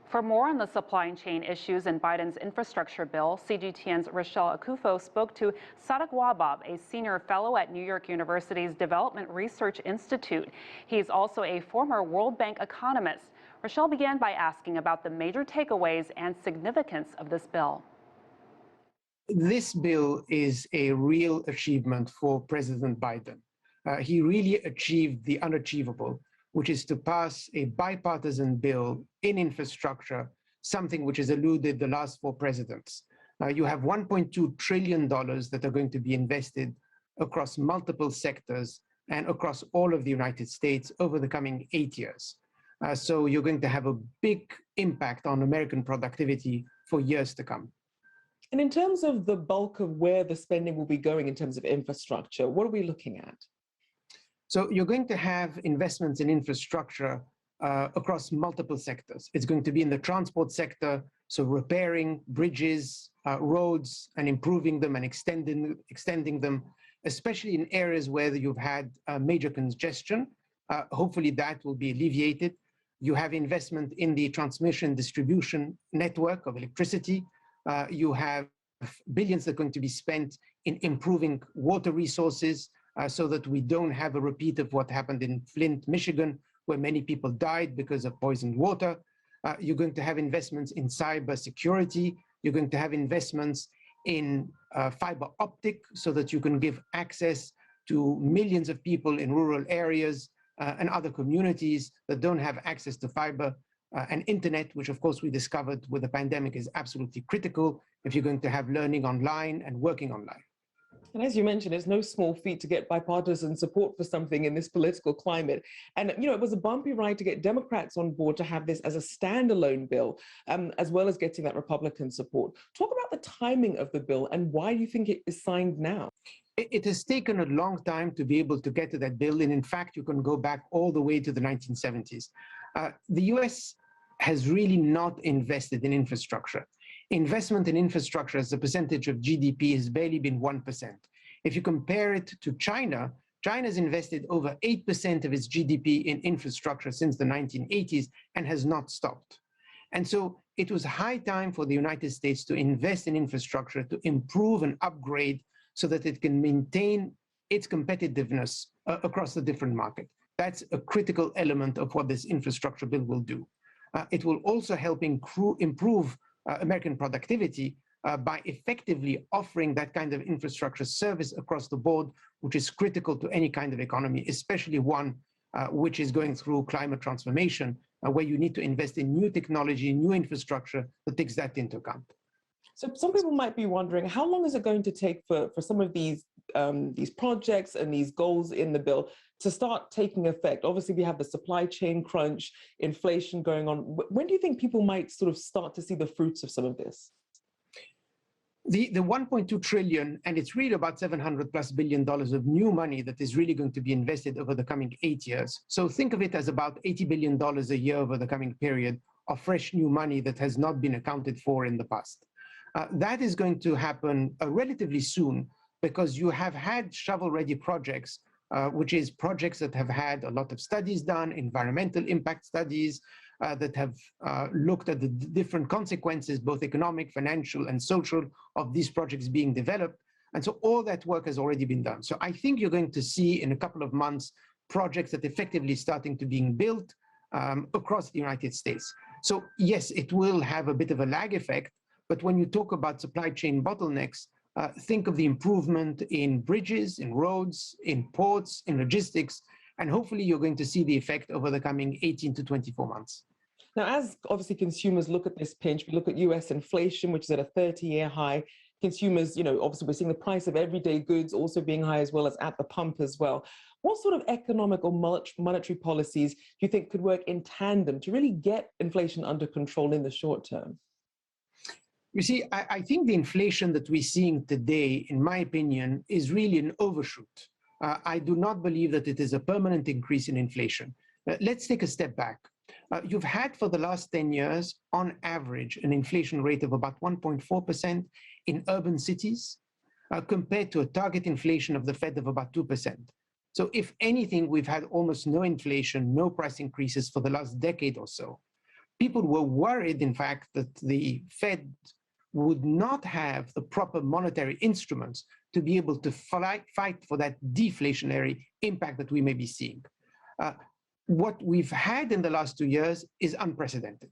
For more on the supply chain issues in Biden's infrastructure bill, CGTN's Rochelle Akufo spoke to Sadek Whaba, a senior fellow at New York University's Development Research Institute. He's also a former World Bank economist. Rochelle began by asking about the major takeaways and significance of this bill. This bill is a real achievement for President Biden. He really achieved the unachievable, which is to pass a bipartisan bill in infrastructure, something which has eluded the last four presidents. You have $1.2 trillion that are going to be invested across multiple sectors and across all of the United States over the coming 8 years. So you're going to have a big impact on American productivity for years to come. And in terms of the bulk of where the spending will be going in terms of infrastructure, what are we looking at? So you're going to have investments in infrastructure across multiple sectors. It's going to be in the transport sector, so repairing bridges, roads, and improving them and extending them, especially in areas where you've had major congestion. Hopefully that will be alleviated. You have investment in the transmission distribution network of electricity. You have billions that are going to be spent in improving water resources, so that we don't have a repeat of what happened in Flint, Michigan, where many people died because of poisoned water. You're going to have investments in cyber security. You're going to have investments in fiber optic so that you can give access to millions of people in rural areas and other communities that don't have access to fiber and internet, which of course we discovered with the pandemic is absolutely critical if you're going to have learning online and working online. And as you mentioned, it's no small feat to get bipartisan support for something in this political climate. And, you know, it was a bumpy ride to get Democrats on board to have this as a standalone bill, as well as getting that Republican support. Talk about the timing of the bill and why you think it is signed now. It has taken a long time to be able to get to that bill. And in fact, you can go back all the way to the 1970s. The US has really not invested in infrastructure. Investment in infrastructure as a percentage of GDP has barely been 1%. If you compare it to China, China's invested over 8% of its GDP in infrastructure since the 1980s and has not stopped. And so it was high time for the United States to invest in infrastructure to improve and upgrade so that it can maintain its competitiveness across the different market. That's a critical element of what this infrastructure bill will do. It will also help improve American productivity by effectively offering that kind of infrastructure service across the board, which is critical to any kind of economy, especially one which is going through climate transformation, where you need to invest in new technology, new infrastructure that takes that into account. So some people might be wondering, how long is it going to take for some of these projects and these goals in the bill to start taking effect? Obviously, we have the supply chain crunch, inflation going on. When do you think people might sort of start to see the fruits of some of this? The 1.2 trillion, and it's really about $700+ billion of new money that is really going to be invested over the coming 8 years. So think of it as about $80 billion a year over the coming period of fresh new money that has not been accounted for in the past. That is going to happen relatively soon because you have had shovel-ready projects, which is projects that have had a lot of studies done, environmental impact studies that have looked at the different consequences, both economic, financial, and social, of these projects being developed. And so all that work has already been done. So I think you're going to see in a couple of months projects that effectively starting to being built across the United States. So yes, it will have a bit of a lag effect, but when you talk about supply chain bottlenecks, think of the improvement in bridges, in roads, in ports, in logistics, and hopefully you're going to see the effect over the coming 18 to 24 months. Now, as obviously consumers look at this pinch, we look at US inflation, which is at a 30-year high. Consumers, you know, obviously we're seeing the price of everyday goods also being high as well as at the pump as well. What sort of economic or monetary policies do you think could work in tandem to really get inflation under control in the short term? You see, I think the inflation that we're seeing today, in my opinion, is really an overshoot. I do not believe that it is a permanent increase in inflation. Let's take a step back. You've had for the last 10 years, on average, an inflation rate of about 1.4% in urban cities, compared to a target inflation of the Fed of about 2%. So if anything, we've had almost no inflation, no price increases for the last decade or so. People were worried, in fact, that the Fed would not have the proper monetary instruments to be able to fight for that deflationary impact that we may be seeing. What we've had in the last 2 years is unprecedented.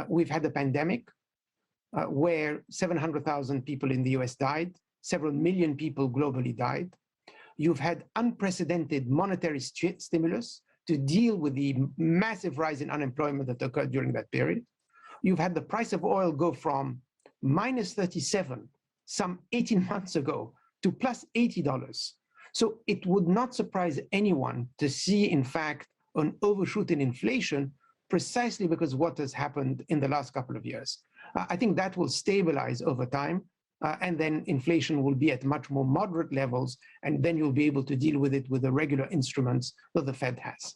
We've had a pandemic where 700,000 people in the US died, several million people globally died. You've had unprecedented monetary stimulus to deal with the massive rise in unemployment that occurred during that period. You've had the price of oil go from minus 37 some 18 months ago to plus $80. So it would not surprise anyone to see, in fact, an overshoot in inflation precisely because of what has happened in the last couple of years. I think that will stabilize over time, and then inflation will be at much more moderate levels, and then you'll be able to deal with it with the regular instruments that the Fed has.